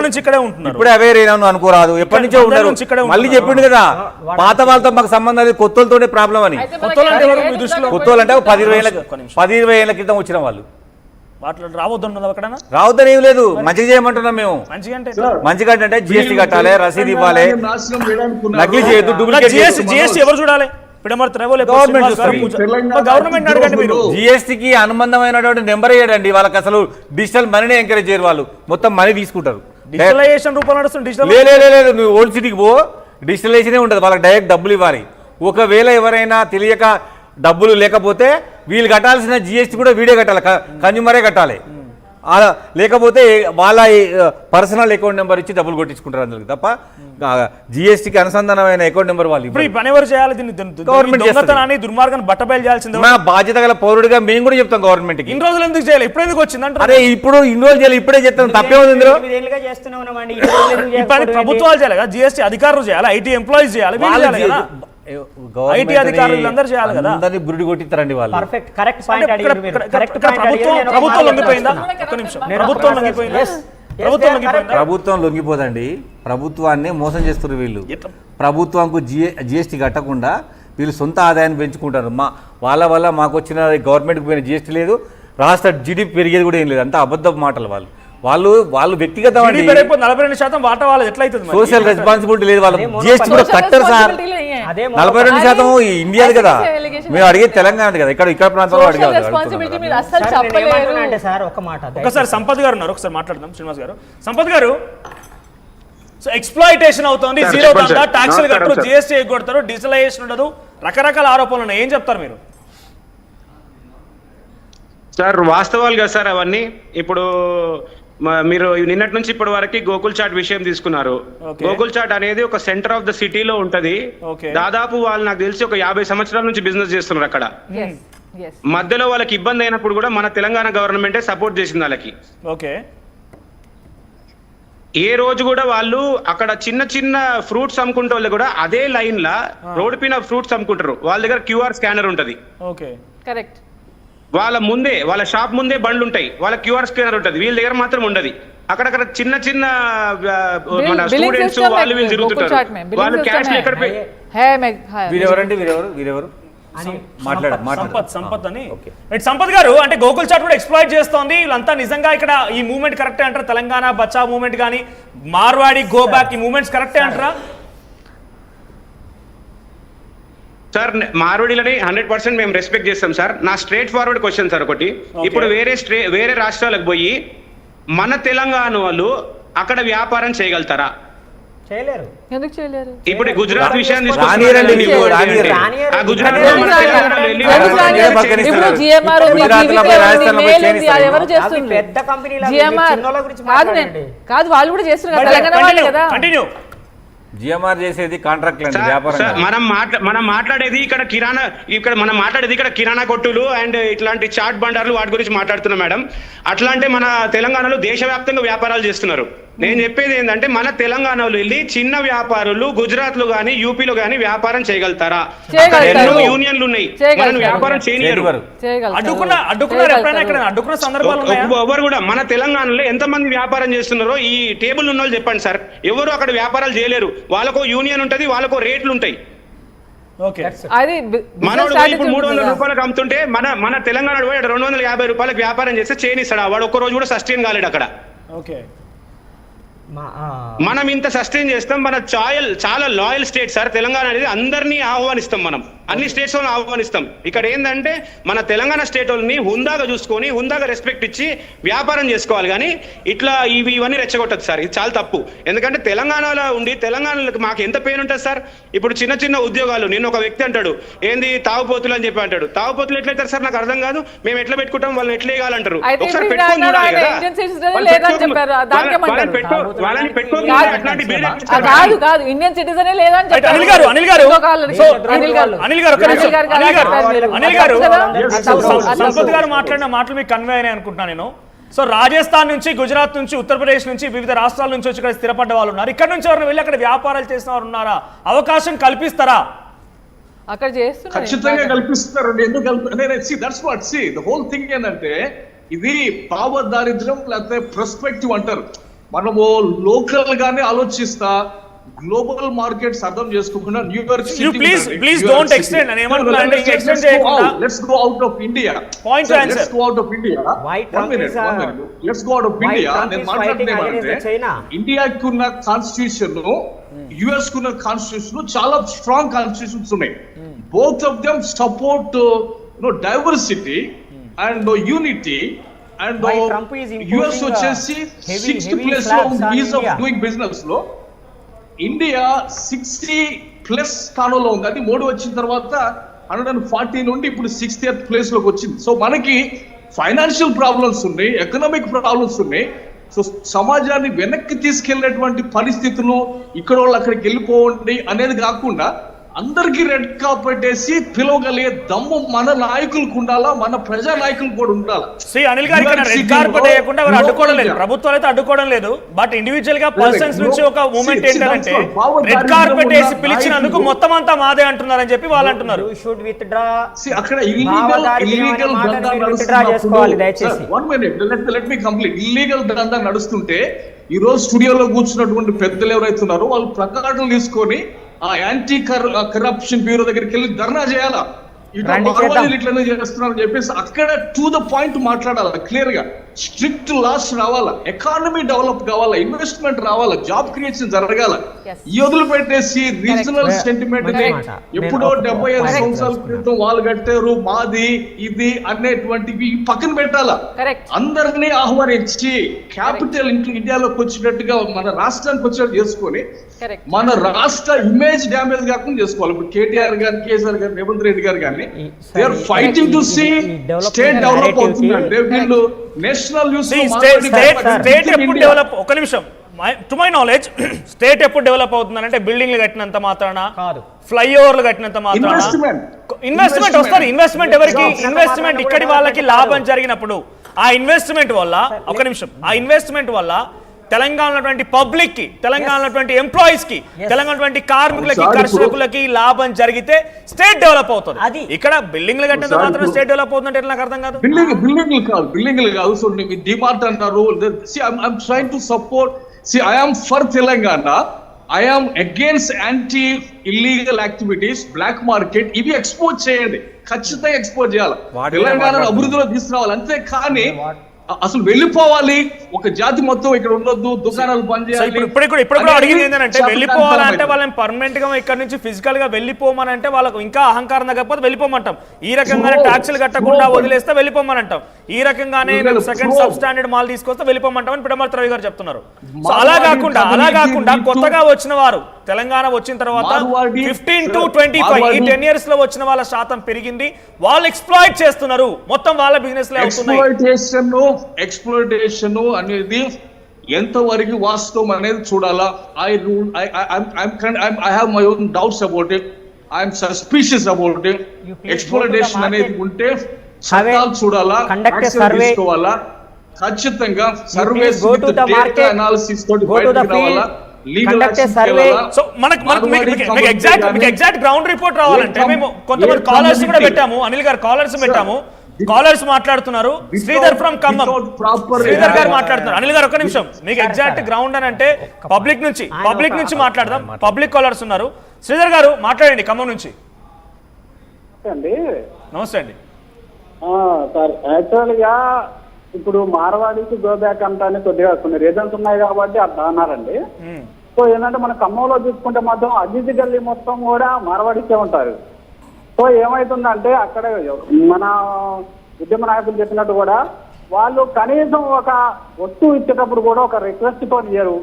నుంచి ఇక్కడే ఉంటున్నారు. ఇప్పుడే అవేర్ అయినా అనుకోరాదు, ఎప్పటి నుంచో ఉంటారు. మళ్ళీ చెప్పిండు కదా పాత వాళ్ళతో మాకు సంబంధం లేదు, కొత్తలతోనే ప్రాబ్లం అని. కొత్తలు అంటే 10-20 ఏళ్ల క్రితం వచ్చిన వాళ్ళు. రావద్దని ఏం లేదు, మంచిగా చేయమంటున్నాం మేము. మంచిగా అంటే జిఎస్టీ కట్టాలి, రసీదు ఇవ్వాలి, నకిలీ చేయొద్దు, డూప్లికేట్ ఎవరు చూడాలి? జిఎస్టీకి అనుబంధమైనటువంటి నెంబర్ వేయడండి. వాళ్ళకి అసలు డిజిటల్ మనీని ఎంకరేజ్ చేయరు, వాళ్ళు మొత్తం మనీ తీసుకుంటారు. లేదు, నువ్వు ఓల్డ్ సిటీకి పో, డిజిటలైజేషన్ ఉంటుంది, వాళ్ళకి డైరెక్ట్ డబ్బులు ఇవ్వాలి. ఒకవేళ ఎవరైనా తెలియక డబ్బులు లేకపోతే వీళ్ళు కట్టాల్సిన జిఎస్టీ కూడా వీడే కట్టాలి, కన్జ్యూమరే కట్టాలి. లేకపోతే వాళ్ళ పర్సనల్ అకౌంట్ నెంబర్ ఇచ్చి డబ్బులు కొట్టించుకుంటారు అందులో తప్ప జిఎస్టీకి అనుసంధానమైన అకౌంట్ నెంబర్ వాళ్ళు. దుర్మార్గాన్ని బట్టబయలు చేయాల్సింది మా బాధ్యత గల పౌరుడిగా మేము కూడా చెప్తాం గవర్నమెంట్ కి. ఇన్ని రోజులు ఎందుకు చేయాలి, ఇప్పుడు ఎందుకు వచ్చింది? అరే ఇప్పుడు ఇన్ని రోజులు చేయాలి, ఇప్పుడే చెప్తాం, తప్పేముంది ఇందులో? ప్రభుత్వాలు చేయాలి కదా, జిఎస్టీ అధికారులు చేయాలి, ఐటీ ఎంప్లాయీస్ చేయాలి, ఐటీ అధికారులు అందరూ చేయాలి కదా. అందరినీ బురిడి కొట్టిస్తారండి వాళ్ళు. ప్రభుత్వం లొంగిపోదండి, ప్రభుత్వాన్ని మోసం చేస్తారు వీళ్ళు. ప్రభుత్వంకు జిఎస్టీ కట్టకుండా వీళ్ళు సొంత ఆదాయాన్ని పెంచుకుంటారు. వాళ్ళ వల్ల మాకు వచ్చిన గవర్నమెంట్కి పోయిన జిఎస్టీ లేదు, రాష్ట్ర జీడీపీ పెరిగేది కూడా ఏం లేదు. అంతా అబద్ధ మాటలు. వాళ్ళు వ్యక్తిగతం 42% వాటా వాళ్ళ ఎట్లయితుంది? సోషల్ రెస్పాన్సిబిలిటీ లేదు, వాళ్ళు జిఎస్టీ కూడా కట్టరు సార్. 42% ఇండియాది కదా, మేము అడిగేది తెలంగాణ కదా, ఇక్కడ ప్రాంతంలో అడిగారు. ఒకసారి సంపత్ గారు ఉన్నారు, ఒకసారి మాట్లాడదాం. శ్రీనివాస్ గారు, సంపత్ గారు, సో ఎక్స్ప్లాయిటేషన్ అవుతుంది, జీరో దందా, ట్యాక్సులు కట్టరు, జిఎస్టీ ఎగ్గొడతారు, డిజిటలైజేషన్ ఉండదు, రకరకాల ఆరోపణలు ఉన్నాయి, ఏం చెప్తారు మీరు? సార్ వాస్తవాలు కదా సార్ అవన్నీ. ఇప్పుడు మీరు నిన్నటి నుంచి ఇప్పటి వరకు గోకుల్ చాట్ విషయం తీసుకున్నారు. గోకుల్ చాట్ అనేది ఒక సెంటర్ ఆఫ్ ద సిటీలో ఉంటది. దాదాపు వాళ్ళు నాకు తెలిసి ఒక 50 సంవత్సరాల నుంచి బిజినెస్ చేస్తున్నారు అక్కడ. మధ్యలో వాళ్ళకి ఇబ్బంది అయినప్పుడు కూడా మన తెలంగాణ గవర్నమెంటే సపోర్ట్ చేసింది వాళ్ళకి. ఏ రోజు కూడా వాళ్ళు అక్కడ చిన్న చిన్న ఫ్రూట్స్ అమ్ముకుంటే వాళ్ళు కూడా అదే లైన్ లా రోడ్ పైన ఫ్రూట్స్ అమ్ముకుంటారు. వాళ్ళ దగ్గర QR స్కానర్ ఉంటది. వాళ్ళ షాప్ ముందే బండ్లు ఉంటాయి, వాళ్ళ QR స్కానర్ ఉంటుంది, వీళ్ళ దగ్గర మాత్రం ఉండదు. అక్కడక్కడ చిన్న చిన్న మన స్టూడెంట్స్ వాళ్ళు వీళ్ళు తిరుగుతుంటారు, వాళ్ళు క్యాష్ ఎక్కడ సంపత్ గారు అంటే గోకుల్ చాట్ కూడా ఎక్స్ప్లాయిట్ చేస్తోంది. వీళ్ళంతా నిజంగా ఇక్కడ ఈ మూవ్మెంట్ కరెక్టే అంటారా? తెలంగాణ బచావ్ మూవ్మెంట్ కానీ మార్వాడి గో బ్యాక్ ఈ మూవ్మెంట్స్ కరెక్టే అంటారా? సార్ మార్వాడీలని 100% మేము రెస్పెక్ట్ చేస్తాం సార్. నా స్ట్రేట్ ఫార్వర్డ్ క్వశ్చన్ సార్ ఒకటి, ఇప్పుడు వేరే రాష్ట్రాలకు పోయి మన తెలంగాణ వాళ్ళు అక్కడ వ్యాపారం చేయగలుగుతారా? చేయలేరు. ఎందుకు చేయలేరు? ఇప్పుడు గుజరాత్ విషయాన్ని పెద్ద కంపెనీల కాదు, వాళ్ళు కూడా చేస్తున్నారు. జిఎంఆర్ చేసేది కాంట్రాక్ట్ మనం మాట్లాడేది ఇక్కడ కిరాణా కొట్టులు అండ్ ఇట్లాంటి చాట్ బండార్లు వాటి గురించి మాట్లాడుతున్నాం మేడం. అట్లా అంటే మన తెలంగాణలో దేశవ్యాప్తంగా వ్యాపారాలు చేస్తున్నారు. నేను చెప్పేది ఏంటంటే మన తెలంగాణలో వెళ్ళి చిన్న వ్యాపారులు గుజరాత్ లో గానీ యూపీలో గానీ వ్యాపారం చేయగలుగుతారా? ఎన్నో యూనియన్లు ఉన్నాయి, మనం వ్యాపారం చేయలేరు. ఎవరు కూడా మన తెలంగాణలో ఎంతమంది వ్యాపారం చేస్తున్నారో ఈ టేబుల్ ఉన్న వాళ్ళు చెప్పండి సార్. ఎవరు అక్కడ వ్యాపారాలు చేయలేరు. వాళ్ళకో యూనియన్ ఉంటది, వాళ్ళకో రేట్లు ఉంటాయి. మనోడు ఇప్పుడు 300 రూపాయలకు అమ్ముతుంటే మన తెలంగాణ 250 రూపాయలకు వ్యాపారం చేస్తే చేయనిస్తాడా? వాడు ఒక్క రోజు కూడా సస్టైన్ కాలేడు అక్కడ. మనం ఇంత సస్టైన్ చేస్తాం. మన చాలా లాయల్ స్టేట్ సార్ తెలంగాణ అనేది. అందరినీ ఆహ్వానిస్తాం, మనం అన్ని స్టేట్స్ వాళ్ళని ఆహ్వానిస్తాం. ఇక్కడ ఏంటంటే మన తెలంగాణ స్టేట్ వాళ్ళని హుందాగా చూసుకొని హుందాగా రెస్పెక్ట్ ఇచ్చి వ్యాపారం చేసుకోవాలి. కానీ ఇట్లా ఇవన్నీ రెచ్చగొట్టదు సార్, ఇది చాలా తప్పు. ఎందుకంటే తెలంగాణలో ఉండి తెలంగాణలో మాకు ఎంత పెయిన్ ఉంటుంది సార్. ఇప్పుడు చిన్న చిన్న ఉద్యోగాలు, నేను ఒక వ్యక్తి అంటాడు ఏంది తాగుపోతులు అని చెప్పి అంటాడు. తాగుపోతులు ఎట్లయితారు సార్? నాకు అర్థం కాదు. మేము ఎట్లా పెట్టుకుంటాం, వాళ్ళని ఎట్లా వేయాలంటారు? ఒకసారి పెట్టుకొని చూడాలి కదా. వాళ్ళని పెట్టుకోకుండా ఇండియన్ సిటిజనే లేదని చెప్పారు. సంపత్ గారు మాట్లాడిన మాటలు మీకు కన్వే అయినాయి అనుకుంటున్నాను నేను. సో రాజస్థాన్ నుంచి, గుజరాత్ నుంచి, ఉత్తరప్రదేశ్ నుంచి, వివిధ రాష్ట్రాల నుంచి వచ్చి ఇక్కడ స్థిరపడ్డ వాళ్ళు ఉన్నారు. ఇక్కడ నుంచి ఎవరైనా వెళ్ళి అక్కడ వ్యాపారాలు చేసిన వారు ఉన్నారా? అవకాశం కల్పిస్తారా? అక్కడ చేస్తున్నారు, ఖచ్చితంగా కల్పిస్తారు. ఏంటంటే ఇది భావ దారిద్ర్యం లేకపోతే ప్రస్పెక్టివ్ అంటారు. మనము లోకల్ గానే ఆలోచిస్తా గ్లోబల్ మార్కెట్స్ అర్థం చేసుకోకుండా New York You please don't extend. నేను ఏమంటున్నా అంటే ఇంకా extend చేయకుండా let's go out of India. Point to answer. Let's go out of India. Let's go out of India. నేను మాట్లాడుతున్నానంటే ఇండియాకి ఉన్న కాన్స్టిట్యూషన్ యుఎస్ కున్న కాన్స్టిట్యూషన్ చాలా స్ట్రాంగ్ కాన్స్టిట్యూషన్స్ ఉన్నాయి. Both of them support diversity and unity. And US వచ్చేసి 6th place లో is of doing business లో. India 60+ స్థానంలో ఉంది. అది మోడీ వచ్చిన తర్వాత 140 నుండి ఇప్పుడు 60th ప్లేస్ లోకి వచ్చింది. సో మనకి ఫైనాన్షియల్ ప్రాబ్లమ్స్ ఉన్నాయి, ఎకనామిక్ ప్రాబ్లమ్స్ ఉన్నాయి. సో సమాజాన్ని వెనక్కి తీసుకెళ్లేటువంటి పరిస్థితులు ఇక్కడ వాళ్ళు అక్కడికి వెళ్ళిపోండి అనేది కాకుండా అందరికీ రెడ్ కార్పెట్ వేసి పిలవగలిగే దమ్ము మన నాయకులకు ఉండాలా, మన ప్రజా నాయకులు కూడా ఉండాలా. శ్రీ అనిల్ గారు ఇక్కడ రెడ్ కార్పెట్ వేయకుండా ఎవరు అడ్డుకోవడం లేదు, ప్రభుత్వాలు అయితే అడ్డుకోవడం లేదు. బట్ ఇండివిజువల్ గా పర్సన్స్ నుంచి ఒక మూమెంట్ ఏంటంటే రెడ్ కార్పెట్ వేసి పిలిచినందుకు మొత్తం అంతా మాదే అంటున్నారని చెప్పి వాళ్ళు అంటున్నారు. అక్కడ ఇల్లీగల్ దందా నడుస్తుంటే ఈ రోజు స్టూడియోలో కూర్చున్నటువంటి పెద్దలు ఎవరైతున్నారో వాళ్ళు ప్రకటనలు తీసుకొని ఆ యాంటీ కరప్షన్ బ్యూరో దగ్గరికి వెళ్ళి ధర్నా చేయాలా, ఇట్లనే చేస్తున్నారని చెప్పేసి అక్కడ టు ద పాయింట్ మాట్లాడాలి. క్లియర్ గా స్ట్రిక్ట్ లాస్ రావాలా, ఎకానమీ డెవలప్ కావాలా, ఇన్వెస్ట్మెంట్ రావాలా, జాబ్ క్రియేషన్ జరగాల. ఈ వదులు పెట్టేసి రీజనల్ సెంటిమెంట్ ని ఎప్పుడో 75 సంవత్సరాల క్రితం వాళ్ళు కట్టారు మాది ఇది అనేటువంటివి పక్కన పెట్టాలా. అందరినీ ఆహ్వానించి క్యాపిటల్ ఇండియాలోకి వచ్చినట్టుగా మన రాష్ట్రానికి వచ్చేట్టు చేసుకొని మన రాష్ట్ర ఇమేజ్ డ్యామేజ్ కాకుండా చేసుకోవాలి. ఇప్పుడు కేటీఆర్ గారు, కేసీఆర్ గారు, రేవంత్ రెడ్డి గారు కానీ they are fighting to see state develop అవుతుందంటే వీళ్ళు నేషనల్ న్యూస్ స్టేట్ ఎప్పుడు డెవలప్, ఒక నిమిషం, టు మై నాలెడ్జ్ స్టేట్ ఎప్పుడు డెవలప్ అవుతుందంటే బిల్డింగ్లు కట్టినంత మాత్రాన, ఫ్లైఓవర్లు కట్టినంత మాత్రాన ఇన్వెస్ట్మెంట్ వస్తారు. ఇన్వెస్ట్మెంట్ ఎవరికి? ఇన్వెస్ట్మెంట్ ఇక్కడి వాళ్ళకి లాభం జరిగినప్పుడు ఆ ఇన్వెస్ట్మెంట్ వల్ల, ఒక నిమిషం, ఆ ఇన్వెస్ట్మెంట్ వల్ల తెలంగాణ పబ్లిక్ కి, తెలంగాణ ఎంప్లాయీస్ కి, తెలంగాణ కార్మికులకి, కర్షకులకి లాభం జరిగితే స్టేట్ డెవలప్ అవుతుంది. ఇక్కడ బిల్డింగ్లు కట్టినంత మాత్రం స్టేట్ డెవలప్ అవుతుందంటే నాకు అర్థం కాదు. బిల్డింగ్లు కాదు. సో డిమార్ట్ అంటారు. I'm trying to support. I am for Telangana. I am against anti illegal activities, black market. ఇవి ఎక్స్పోజ్ చేయండి, ఖచ్చితంగా ఎక్స్పోజ్ చేయాలి, తెలంగాణ అభివృద్ధిలో తీసుకురావాలి. అంతే కానీ అసలు వెళ్ళిపోవాలి, ఒక జాతి మొత్తం ఇక్కడ ఉండొద్దు, దుకాణాలు బంద్ చేయాలి. ఇప్పుడు అడిగింది ఏంటంటే వెళ్ళిపోవాలంటే వాళ్ళని పర్మనెంట్ గా ఇక్కడ నుంచి ఫిజికల్ గా వెళ్ళిపోమని అంటే వాళ్ళకు ఇంకా అహంకారం తగ్గకపోతే వెళ్ళిపోమంటాం. ఈ రకంగానే ట్యాక్సులు కట్టకుండా వదిలేస్తే వెళ్ళిపోమని అంటాం. ఈ రకంగానే సెకండ్ సబ్ స్టాండర్డ్ మాల్ తీసుకొస్తే వెళ్ళిపోమంటాం అని పిడమల రవి గారు చెప్తున్నారు. సో అలా కాకుండా కొత్తగా వచ్చిన వారు తెలంగాణ వచ్చిన తర్వాత 15 to 25 ఈ 10 years లో వచ్చిన వాళ్ళ శాతం పెరిగింది. వాళ్ళు ఎక్స్ప్లాయిట్ చేస్తున్నారు, మొత్తం వాళ్ళ బిజినెస్ లే అవుతున్నాయి. ఎక్స్ప్లోయిటేషన్ అనేది ఎంతవరకు వాస్తవం అనేది చూడాలా. I have my own doubts about it. I am suspicious about it. Exploitation అనేది ఉంటే చట్టాలు చూడాలా, తీసుకోవాలా, ఖచ్చితంగా సర్వేస్ అనాలిసిస్ తోటి బయటకు రావాలా. సో మనకు ఎగ్జాక్ట్ గ్రౌండ్ రిపోర్ట్ రావాలంటే మేము కొంతమంది కాలర్స్ కూడా పెట్టాము, అనిల్ గారు కాలర్స్ పెట్టాము. కాలర్స్ మాట్లాడుతున్నారు. శ్రీధర్ ఫ్రమ్ ఖమ్మం, శ్రీధర్ గారు మాట్లాడుతున్నారు. అనిల్ గారు ఒక నిమిషం, మీకు ఎగ్జాక్ట్ గ్రౌండ్ అని అంటే పబ్లిక్ నుంచి మాట్లాడదాం. పబ్లిక్ కాలర్స్ ఉన్నారు. శ్రీధర్ గారు మాట్లాడండి ఖమ్మం నుంచి. నమస్తే అండి సార్. యాక్చువల్ గా ఇప్పుడు మార్వాడికి గో బ్యాక్ అంటే కొద్దిగా కొన్ని రీజన్స్ ఉన్నాయి కాబట్టి అట్లా అన్నారండి. సో ఏంటంటే మన ఖమ్మంలో చూసుకుంటే మాత్రం అభివృద్ధి గల్లీ మొత్తం కూడా మార్వాడికే ఉంటారు. సో ఏమైతుందంటే అక్కడ మన ఉద్యమ నాయకులు చెప్పినట్టు కూడా వాళ్ళు కనీసం ఒక వస్తువు ఇచ్చేటప్పుడు కూడా ఒక రిక్వెస్ట్ తో చేయరు.